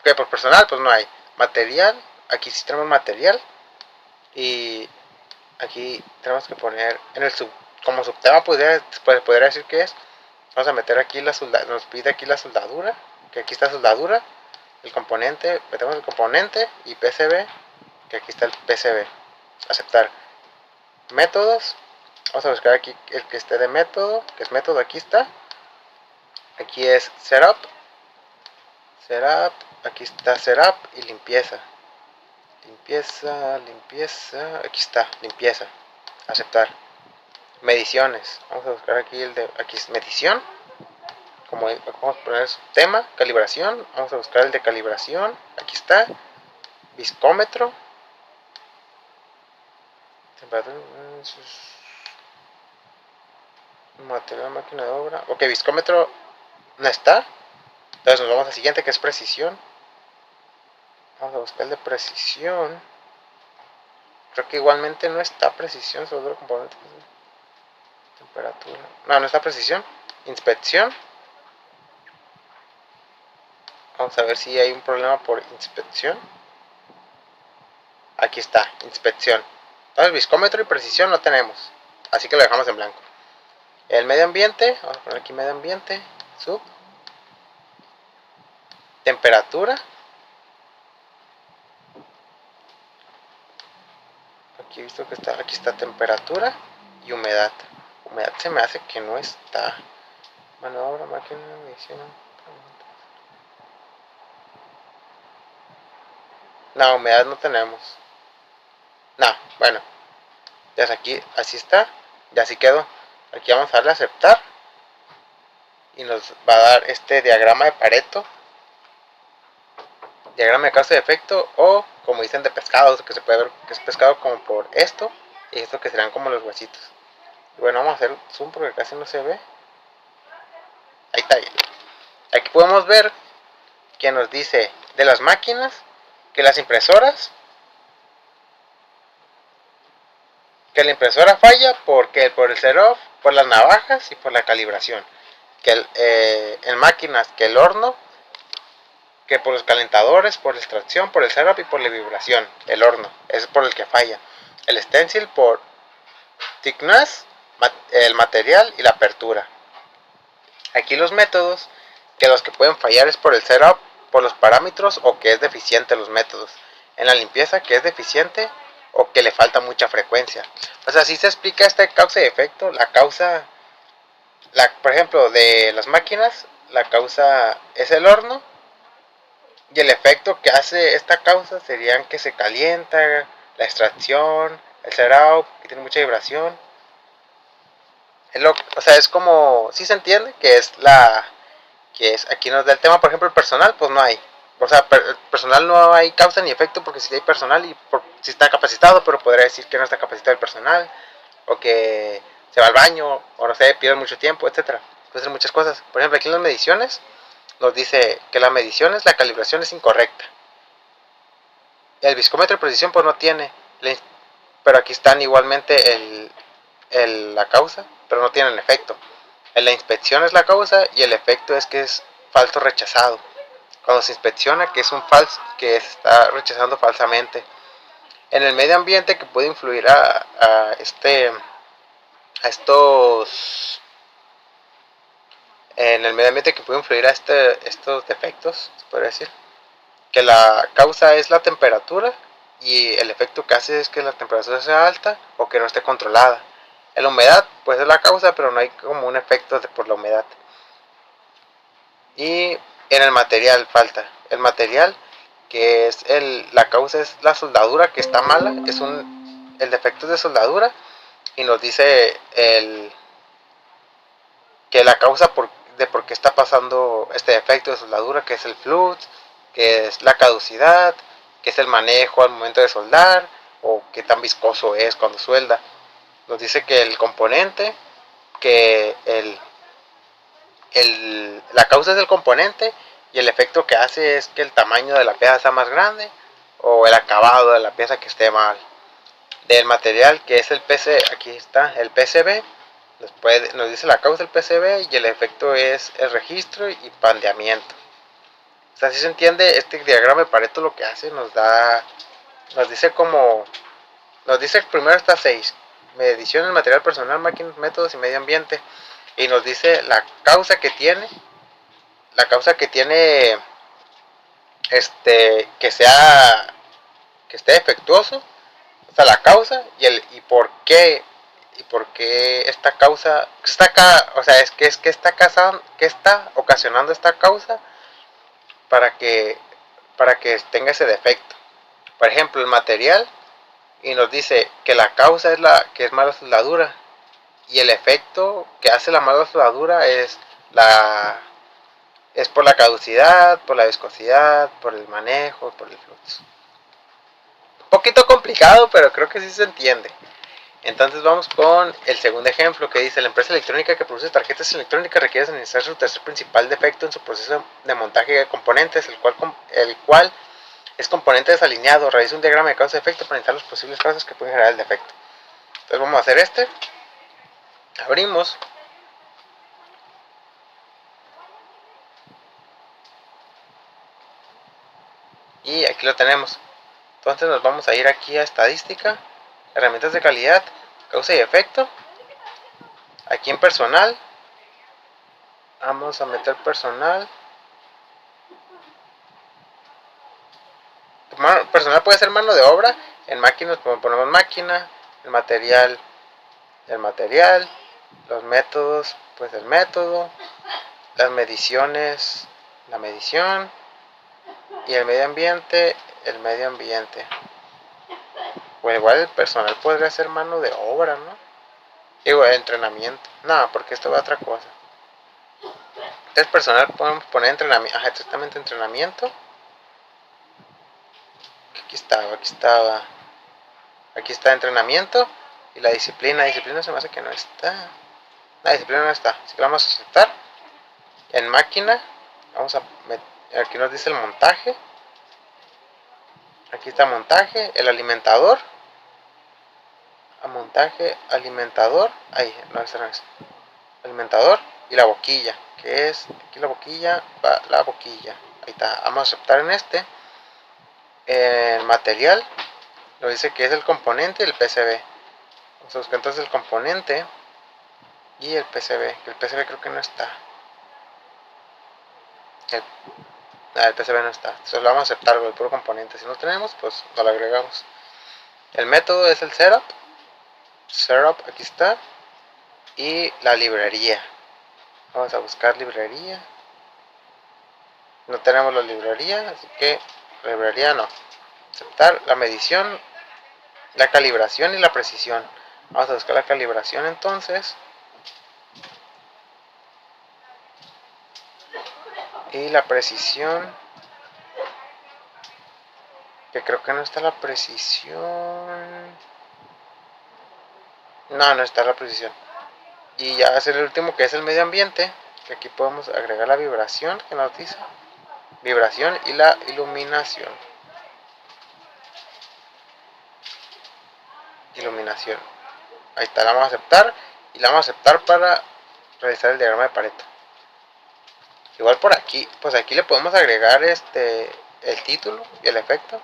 Ok, por personal, pues no hay. Material, aquí sí tenemos material. Y aquí tenemos que poner en el como subtema podría decir que es. Vamos a meter aquí la soldadura, nos pide aquí la soldadura, que aquí está soldadura, el componente, metemos el componente y PCB, que aquí está el PCB, aceptar. Métodos, vamos a buscar aquí el que esté de método, que es método, aquí está. Aquí es setup, aquí está setup y limpieza. Limpieza, aquí está, limpieza, aceptar. Mediciones, vamos a buscar aquí el de, aquí es medición, como vamos a poner su tema, calibración, vamos a buscar el de calibración, aquí está, viscómetro, temperatura, material, máquina de obra, ok, viscómetro no está, entonces nos vamos al siguiente que es precisión, vamos a buscar el de precisión, creo que igualmente no está precisión, solo componente, temperatura, no está precisión, inspección. Vamos a ver si hay un problema por inspección. Aquí está, inspección. Entonces, viscómetro y precisión no tenemos. Así que lo dejamos en blanco. El medio ambiente, vamos a poner aquí medio ambiente, sub. Temperatura. Aquí he visto que está, aquí está temperatura y humedad. Humedad se me hace que no está. Mano de obra, máquina, medición. No, humedad no tenemos. No, bueno. Ya aquí, así está. Ya así quedó. Aquí vamos a darle a aceptar. Y nos va a dar este diagrama de Pareto. Diagrama de causa y efecto. O como dicen de pescados, que se puede ver que es pescado como por esto. Y esto que serán como los huesitos. Y bueno, vamos a hacer zoom porque casi no se ve. Ahí está. Aquí podemos ver que nos dice de las máquinas que las impresoras, que la impresora falla porque por el setup, por las navajas y por la calibración. Que en máquinas que el horno, que por los calentadores, por la extracción, por el setup y por la vibración. El horno es por el que falla. El stencil por thickness, el material y la apertura. Aquí los métodos, que los que pueden fallar es por el setup, por los parámetros o que es deficiente los métodos. En la limpieza, que es deficiente o que le falta mucha frecuencia. O sea, así se explica esta causa y efecto. La causa, por ejemplo, de las máquinas, la causa es el horno. Y el efecto que hace esta causa serían que se calienta, la extracción, el setup, que tiene mucha vibración. O sea, es como, sí se entiende que es aquí nos da el tema, por ejemplo, el personal, pues no hay. O sea, el personal no hay causa ni efecto porque si hay personal y si está capacitado, pero podría decir que no está capacitado el personal, o que se va al baño, o no sé, pierde mucho tiempo, etcétera. Puede ser muchas cosas. Por ejemplo, aquí en las mediciones nos dice que las mediciones, la calibración es incorrecta. El viscómetro de precisión pues no tiene, pero aquí están igualmente la causa, pero no tienen efecto. En la inspección es la causa y el efecto es que es falso rechazado. Cuando se inspecciona que es un falso, que está rechazando falsamente. En el medio ambiente que puede influir a estos, en el medio ambiente que puede influir a estos defectos, se podría decir, que la causa es la temperatura y el efecto que hace es que la temperatura sea alta o que no esté controlada. En la humedad pues es la causa, pero no hay como un efecto por la humedad. Y en el material falta. El material que es la causa es la soldadura que está mala, el defecto es de soldadura y nos dice que la causa de por qué está pasando este defecto de soldadura, que es el flux, que es la caducidad, que es el manejo al momento de soldar o qué tan viscoso es cuando suelda. Nos dice que el componente, que la causa es el componente y el efecto que hace es que el tamaño de la pieza sea más grande o el acabado de la pieza que esté mal. Del material que es el PC, aquí está el PCB, nos dice la causa del PCB y el efecto es el registro y pandeamiento. O sea, si se entiende, este diagrama de Pareto lo que hace nos dice como nos dice que primero está 6, mediciones, material personal, máquinas, métodos y medio ambiente, y nos dice la causa que tiene, que esté defectuoso, o sea, la causa y por qué esta causa o sea, que está ocasionando esta causa para que tenga ese defecto. Por ejemplo, el material, y nos dice que la causa es mala soldadura, y el efecto que hace la mala soldadura es por la caducidad, por la viscosidad, por el manejo, por el flujo. Un poquito complicado, pero creo que sí se entiende. Entonces vamos con el segundo ejemplo, que dice: la empresa electrónica que produce tarjetas electrónicas requiere sanitizar su tercer principal defecto en su proceso de montaje de componentes, el cual es componente desalineado. Realiza un diagrama de causa-efecto para indicar las posibles causas que pueden generar el defecto. Entonces vamos a hacer abrimos, y aquí lo tenemos. Entonces nos vamos a ir aquí a estadística, herramientas de calidad, causa y efecto. Aquí en personal vamos a meter personal. Personal puede ser mano de obra. En máquinas ponemos máquina, el material, los métodos, pues el método, las mediciones, la medición, y el medio ambiente. Pues igual el personal podría ser mano de obra, ¿no? Digo, entrenamiento. No, porque esto va a otra cosa. Entonces personal podemos poner entrenamiento. Ajá, exactamente, entrenamiento. Aquí está entrenamiento. Y la disciplina se me hace que no está. La disciplina no está, así que la vamos a aceptar. En máquina aquí nos dice el montaje. Aquí está montaje, el alimentador. Alimentador. Ahí, no, ese no es. Alimentador y la boquilla, que es aquí la boquilla, ahí está. Vamos a aceptar en este. El material nos dice que es el componente y el PCB. Vamos a buscar entonces el componente y el PCB, que el PCB creo que no está. El PCB no está, entonces lo vamos a aceptar con el puro componente. Si no tenemos, pues no lo agregamos. El método es el setup, aquí está. Y la librería, vamos a buscar librería. No tenemos la librería, así que librería no. Aceptar la medición, la calibración y la precisión. Vamos a buscar la calibración entonces. Y la precisión, que creo que no está la precisión. No está la precisión. Y ya va a ser el último, que es el medio ambiente, que aquí podemos agregar la vibración, que nos dice vibración, y la iluminación. Ahí está, la vamos a aceptar. Y la vamos a aceptar para realizar el diagrama de Pareto. Igual por aquí, pues aquí le podemos agregar el título y el efecto,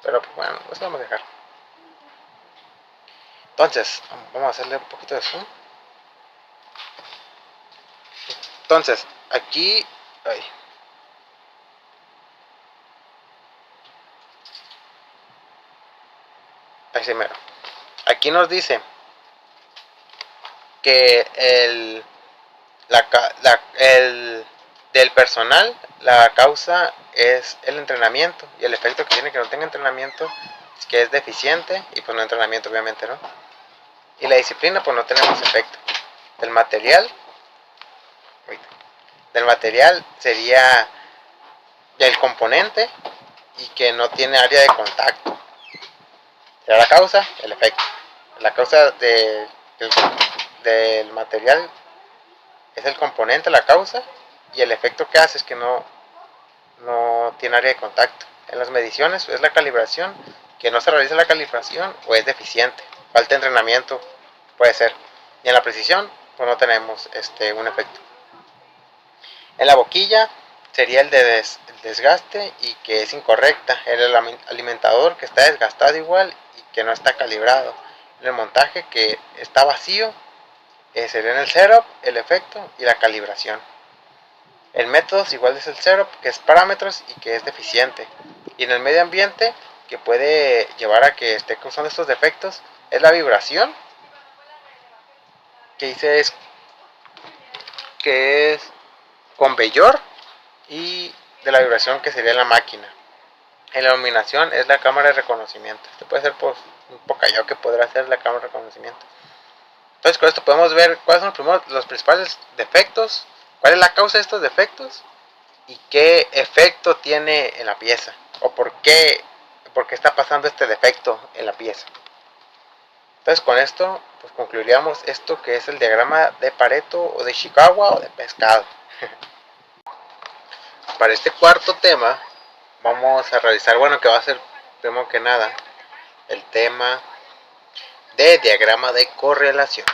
pero pues bueno, eso lo vamos a dejar. Entonces vamos a hacerle un poquito de zoom. Entonces aquí aquí nos dice que del personal, la causa es el entrenamiento, y el efecto que tiene que no tenga entrenamiento es que es deficiente, y pues no entrenamiento obviamente, ¿no? Y la disciplina, pues no tenemos efecto. Del material sería el componente y que no tiene área de contacto. Será la causa, el efecto. La causa del material es el componente, la causa, y el efecto que hace es que no tiene área de contacto. En las mediciones es la calibración, que no se realiza la calibración o es deficiente, falta de entrenamiento, puede ser. Y en la precisión, pues no tenemos un efecto. En la boquilla sería el desgaste y que es incorrecta. El alimentador que está desgastado igual y que no está calibrado. En el montaje que está vacío sería en el setup, el efecto y la calibración. El método igual es el setup, que es parámetros y que es deficiente. Y en el medio ambiente, que puede llevar a que esté causando estos defectos, es la vibración, que dice que es con vellor, y de la vibración que sería la máquina. En la iluminación es la cámara de reconocimiento. Esto puede ser pues un pocayó que podrá hacer la cámara de reconocimiento. Entonces con esto podemos ver cuáles son los principales defectos, cuál es la causa de estos defectos y qué efecto tiene en la pieza, o por qué está pasando este defecto en la pieza. Entonces con esto pues concluiríamos esto que es el diagrama de Pareto o de Ishikawa o de pescado. Para este cuarto tema vamos a realizar, bueno, que va a ser primero que nada el tema de diagrama de correlación.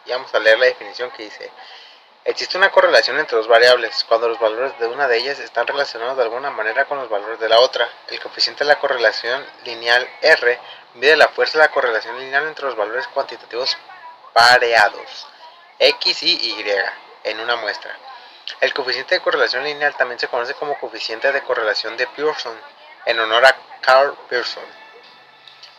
Y vamos a leer la definición que dice: existe una correlación entre dos variables cuando los valores de una de ellas están relacionados de alguna manera con los valores de la otra. El coeficiente de la correlación lineal R mide la fuerza de la correlación lineal entre los valores cuantitativos pareados X y Y en una muestra. El coeficiente de correlación lineal también se conoce como coeficiente de correlación de Pearson, en honor a Karl Pearson,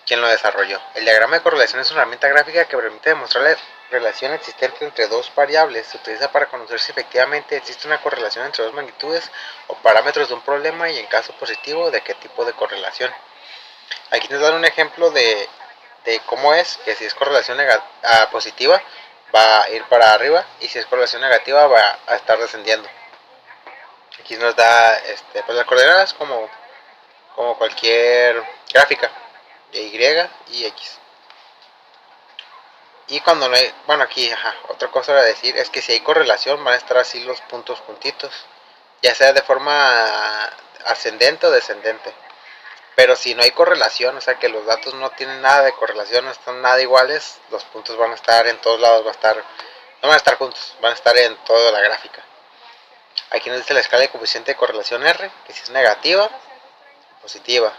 quien lo desarrolló. El diagrama de correlación es una herramienta gráfica que permite demostrar la relación existente entre dos variables. Se utiliza para conocer si efectivamente existe una correlación entre dos magnitudes o parámetros de un problema, y en caso positivo, de qué tipo de correlación. Aquí nos dan un ejemplo de cómo es, que si es correlación positiva va a ir para arriba, y si es correlación negativa va a estar descendiendo. Aquí nos da pues las coordenadas como cualquier gráfica de Y y X. Y cuando no hay, bueno, aquí, otra cosa a decir es que si hay correlación van a estar así los puntos juntitos, ya sea de forma ascendente o descendente. Pero si no hay correlación, o sea que los datos no tienen nada de correlación, no están nada iguales, los puntos van a estar en todos lados, no van a estar juntos, van a estar en toda la gráfica. Aquí nos dice la escala de coeficiente de correlación R, que si es negativa, positiva,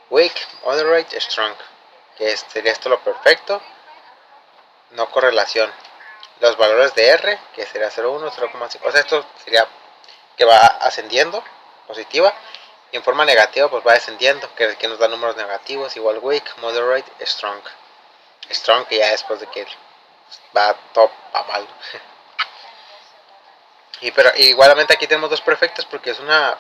weak, moderate, strong, que sería esto lo perfecto, no correlación. Los valores de R, que sería 0,1, 0,5, o sea, esto sería que va ascendiendo, positiva, y en forma negativa pues va descendiendo, que nos da números negativos, igual weak, moderate, strong. Strong, que ya después de que va top a mal. Pero igualmente aquí tenemos dos perfectos, porque es una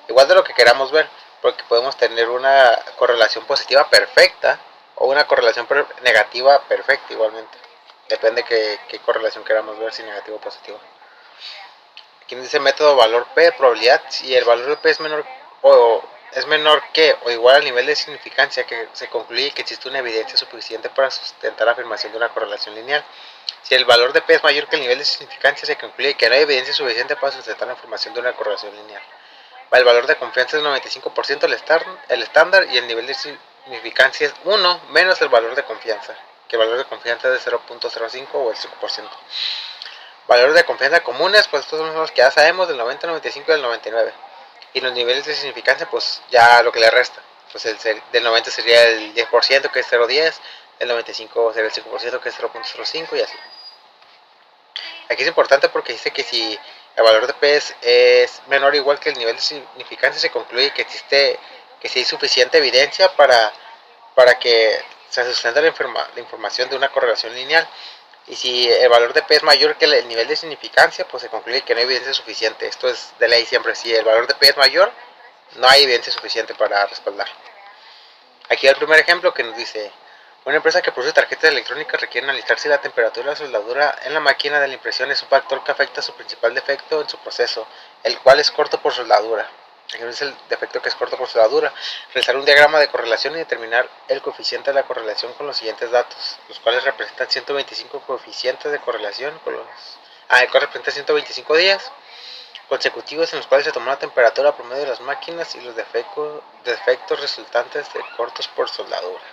igual de lo que queramos ver, porque podemos tener una correlación positiva perfecta o una correlación negativa perfecta igualmente. Depende qué correlación queramos ver, si negativa o positiva. Aquí nos dice método valor P de probabilidad. Si el valor de P es menor que o igual al nivel de significancia, que se concluye que existe una evidencia suficiente para sustentar la afirmación de una correlación lineal. Si el valor de P es mayor que el nivel de significancia, se concluye que no hay evidencia suficiente para sustentar la afirmación de una correlación lineal. El valor de confianza es 95% el estándar, y el nivel de significancia es 1 menos el valor de confianza, que el valor de confianza es de 0.05 o el 5%. Valores de confianza comunes, pues estos son los que ya sabemos, del 90, 95 y del 99. Y los niveles de significancia, pues ya lo que le resta. Pues del 90 sería el 10%, que es 0.10, el 95 sería el 5%, que es 0.05, y así. Aquí es importante porque dice que si el valor de P es menor o igual que el nivel de significancia, se concluye que si hay suficiente evidencia para que se sustente la información de una correlación lineal. Y si el valor de P es mayor que el nivel de significancia, pues se concluye que no hay evidencia suficiente. Esto es de ley siempre. Si el valor de P es mayor, no hay evidencia suficiente para respaldar. Aquí el primer ejemplo que nos dice: una empresa que produce tarjetas electrónicas requiere analizar si la temperatura de la soldadura en la máquina de la impresión es un factor que afecta su principal defecto en su proceso, el cual es corto por soldadura. Aquí es el defecto que es corto por soldadura. Realizar un diagrama de correlación y determinar el coeficiente de la correlación con los siguientes datos, los cuales representan 125 coeficientes de correlación el cual representa 125 días consecutivos en los cuales se tomó la temperatura promedio de las máquinas y los defectos resultantes de cortos por soldadura.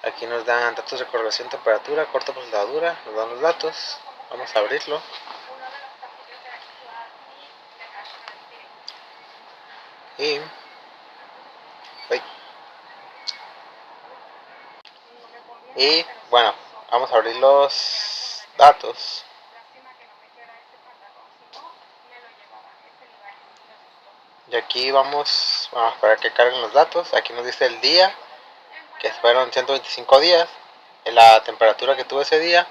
Aquí nos dan datos de correlación, temperatura, corto por soldadura, nos dan los datos. Vamos a abrirlo. Y, y bueno, vamos a abrir los datos. Y aquí vamos a esperar que carguen los datos. Aquí nos dice el día, que fueron 125 días, la temperatura que tuve ese día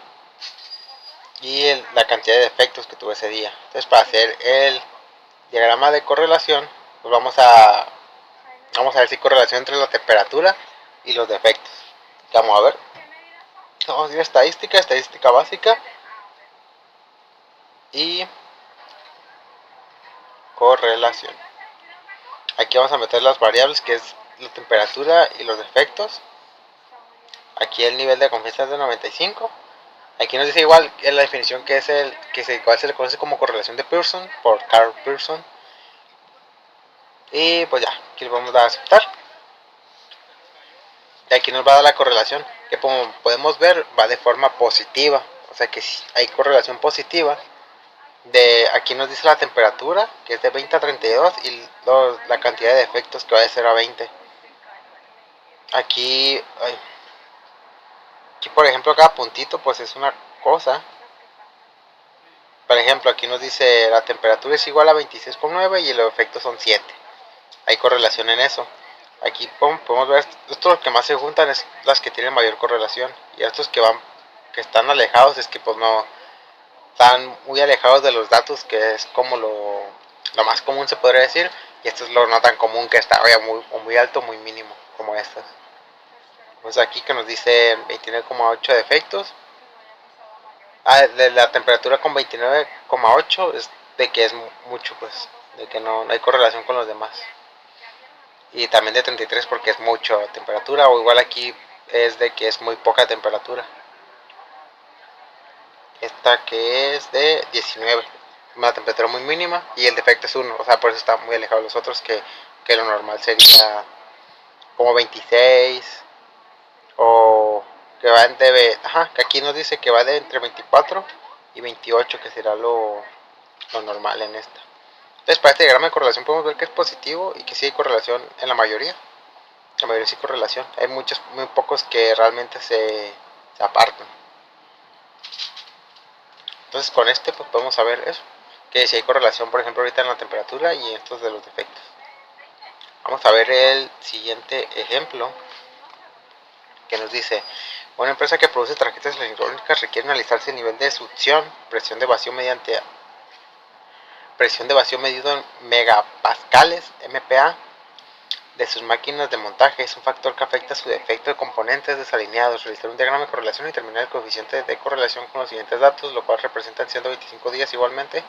y la cantidad de defectos que tuve ese día. Entonces, para hacer el diagrama de correlación, pues vamos a ver si hay correlación entre la temperatura y los defectos. Vamos a ver. Vamos a ir a estadística básica y correlación. Aquí vamos a meter las variables, que es la temperatura y los defectos. Aquí el nivel de confianza es de 95. Aquí nos dice igual en la definición que es igual se le conoce como correlación de Pearson por Karl Pearson. Y pues ya, aquí le vamos a dar a aceptar. Y aquí nos va a dar la correlación, que como podemos ver va de forma positiva. O sea que si hay correlación positiva. Aquí nos dice la temperatura, que es de 20 a 32, y la cantidad de defectos, que va de 0 a 20. Aquí por ejemplo, cada puntito pues es una cosa. Por ejemplo, aquí nos dice la temperatura es igual a 26,9 y los efectos son 7. Hay correlación en eso. Aquí podemos ver, estos que más se juntan es las que tienen mayor correlación. Y estos que están alejados es que pues no están muy alejados de los datos, que es como lo más común se podría decir. Y esto es lo no tan común, que está muy alto, muy mínimo, como estas. Pues aquí que nos dice 29,8 defectos. De la temperatura con 29,8 es de que es mucho, pues, de que no hay correlación con los demás. Y también de 33 porque es mucho temperatura, o igual aquí es de que es muy poca temperatura. Esta que es de 19, una temperatura muy mínima, y el defecto es 1, o sea, por eso está muy alejado de los otros, que lo normal sería como 26, o que va que aquí nos dice que va de entre 24 y 28, que será lo normal en esta. Entonces, para este diagrama de correlación podemos ver que es positivo y que sí hay correlación en la mayoría. La mayoría sí hay correlación. Hay muy pocos que realmente se apartan. Entonces, con este pues podemos saber eso, que si hay correlación, por ejemplo, ahorita en la temperatura y en estos de los defectos. Vamos a ver el siguiente ejemplo, que nos dice: una empresa que produce tarjetas electrónicas requiere analizarse el nivel de succión, presión de vacío medido en megapascales, MPa, de sus máquinas de montaje. Es un factor que afecta su defecto de componentes desalineados. Realizar un diagrama de correlación y determinar el coeficiente de correlación con los siguientes datos, lo cual representa 125 días igualmente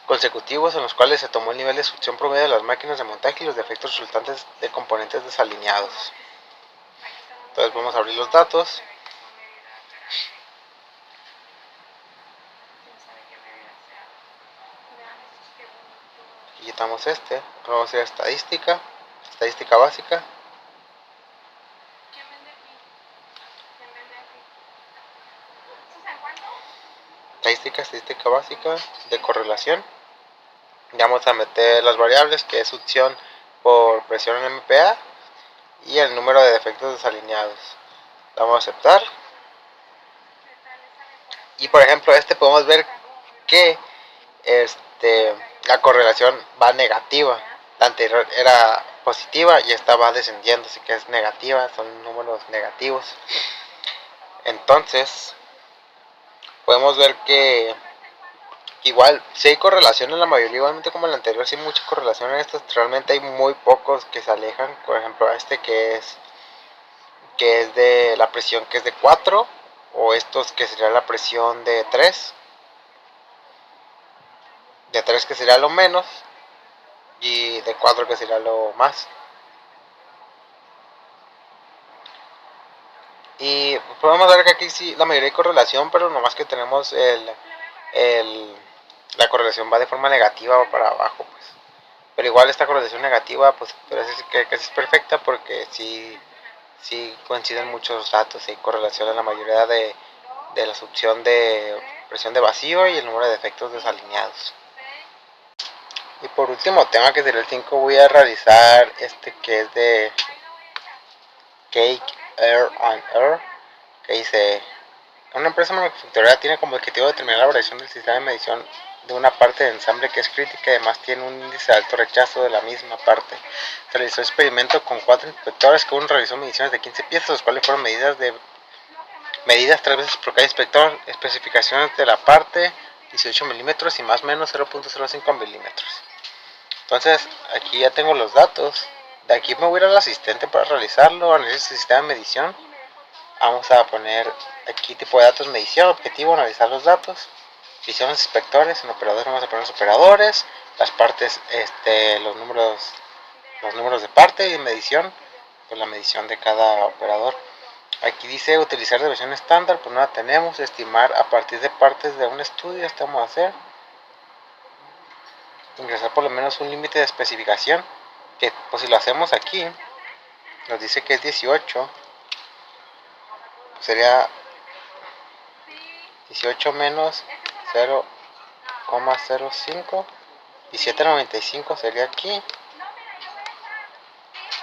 consecutivos en los cuales se tomó el nivel de succión promedio de las máquinas de montaje y los defectos resultantes de componentes desalineados. Entonces vamos a abrir los datos. Y quitamos vamos a ir a estadística básica. Estadística básica de correlación. Y vamos a meter las variables, que es succión por presión en MPa y el número de defectos desalineados. Vamos a aceptar. Y por ejemplo, podemos ver que la correlación va negativa. La anterior era positiva y esta va descendiendo, así que es negativa, son números negativos. Entonces, podemos ver que igual si hay correlación en la mayoría, igualmente como en la anterior, sí hay mucha correlación en estos. Realmente hay muy pocos que se alejan. Por ejemplo, que es de la presión, que es de 4, o estos que sería la presión de 3, que sería lo menos, y de 4 que sería lo más. Y podemos ver que aquí sí la mayoría hay correlación, pero nomás que tenemos la correlación va de forma negativa o para abajo, pues. Pero igual esta correlación negativa, pues parece que es perfecta, porque sí coinciden muchos datos y hay correlación en la mayoría de la succión de presión de vacío y el número de defectos desalineados. Y por último tema, que sería el 5, voy a realizar este que es de Cake Air and Air, que dice: una empresa manufacturera tiene como objetivo determinar la variación del sistema de medición de una parte de ensamble que es crítica y además tiene un índice de alto rechazo de la misma parte. Se realizó experimento con 4 inspectores, que uno realizó mediciones de 15 piezas, los cuales fueron medidas 3 veces por cada inspector. Especificaciones de la parte: 18 milímetros y más o menos 0.05 milímetros. Entonces aquí ya tengo los datos. De aquí me voy a ir al asistente para realizarlo, analizar el sistema de medición. Vamos a poner aquí tipo de datos: medición, objetivo, analizar los datos. Visión los inspectores, en operadores vamos a poner los operadores, las partes, los números de parte, y medición, pues la medición de cada operador. Aquí dice utilizar de versión estándar, pues no la tenemos. Estimar a partir de partes de un estudio, esto vamos a hacer. Ingresar por lo menos un límite de especificación, que pues si lo hacemos aquí, nos dice que es 18, pues sería 18 menos 0,05, 17.95 sería aquí,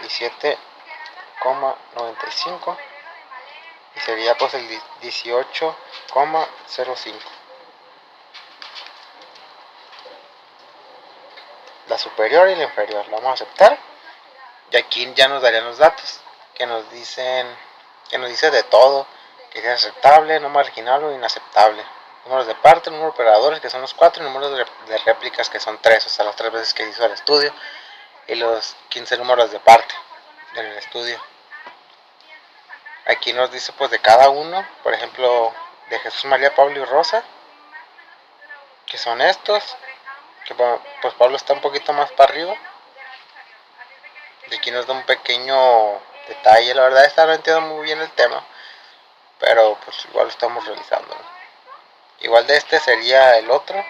17,95, y sería pues el 18,05. La superior y la inferior la vamos a aceptar, y aquí ya nos darían los datos que nos dice de todo, que es aceptable, no marginal o inaceptable. Números de parte, número de operadores, que son los 4, y números de réplicas, que son 3, o sea, las 3 veces que hizo el estudio, y los 15 números de parte en el estudio. Aquí nos dice pues de cada uno, por ejemplo, de Jesús, María, Pablo y Rosa, que son estos, que pues Pablo está un poquito más para arriba. Y aquí nos da un pequeño detalle. La verdad no entiendo muy bien el tema, pero pues igual lo estamos realizando, ¿no? Igual de este sería el otro,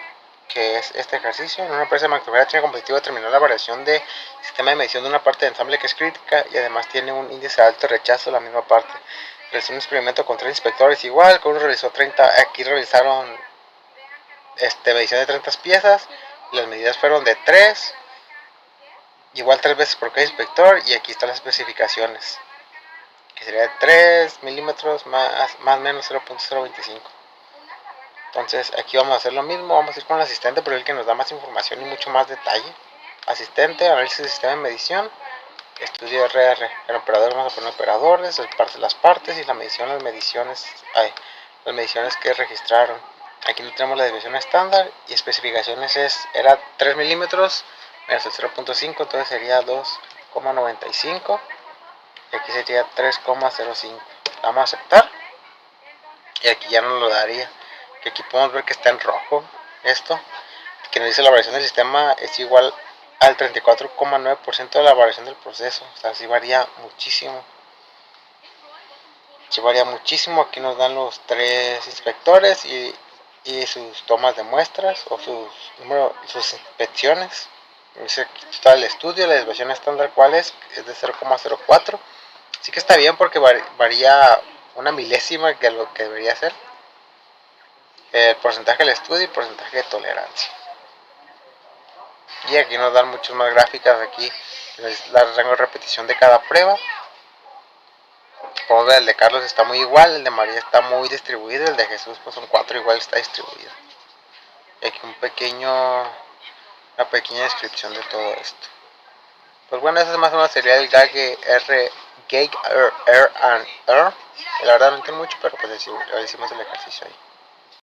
que es este ejercicio. En una empresa manufacturera tiene como objetivo determinar la variación de sistema de medición de una parte de ensamble que es crítica y además tiene un índice de alto rechazo de la misma parte. Realizó un experimento con 3 inspectores igual, que uno realizó 30, aquí realizaron medición de 30 piezas, y las medidas fueron de 3, igual 3 veces por cada inspector, y aquí están las especificaciones, que sería de 3 milímetros más o menos 0.025. Entonces aquí vamos a hacer lo mismo, vamos a ir con el asistente, pero el que nos da más información y mucho más detalle. Asistente, análisis del sistema de medición, estudio RR. El operador vamos a poner operadores, las partes, y la medición, las mediciones que registraron. Aquí no tenemos la desviación estándar, y especificaciones era 3 milímetros menos el 0.5, entonces sería 2,95, y aquí sería 3,05. Vamos a aceptar, y aquí ya nos lo daría, que aquí podemos ver que está en rojo esto, que nos dice la variación del sistema es igual al 34,9% de la variación del proceso. O sea, sí varía muchísimo. Aquí nos dan los 3 inspectores y sus tomas de muestras o sus inspecciones. Dice aquí está el estudio, la desviación estándar cuál es de 0,04. Así que está bien, porque varía una milésima de lo que debería ser. El porcentaje del estudio y porcentaje de tolerancia. Y aquí nos dan muchas más gráficas. Aquí el rango de repetición de cada prueba. Podemos ver, el de Carlos está muy igual, el de María está muy distribuido, el de Jesús pues son 4 igual, está distribuido. Y aquí una pequeña descripción de todo esto. Pues bueno, ese más o menos sería el Gauge Air and Air. La verdad no entiendo mucho, pero pues hicimos el ejercicio ahí.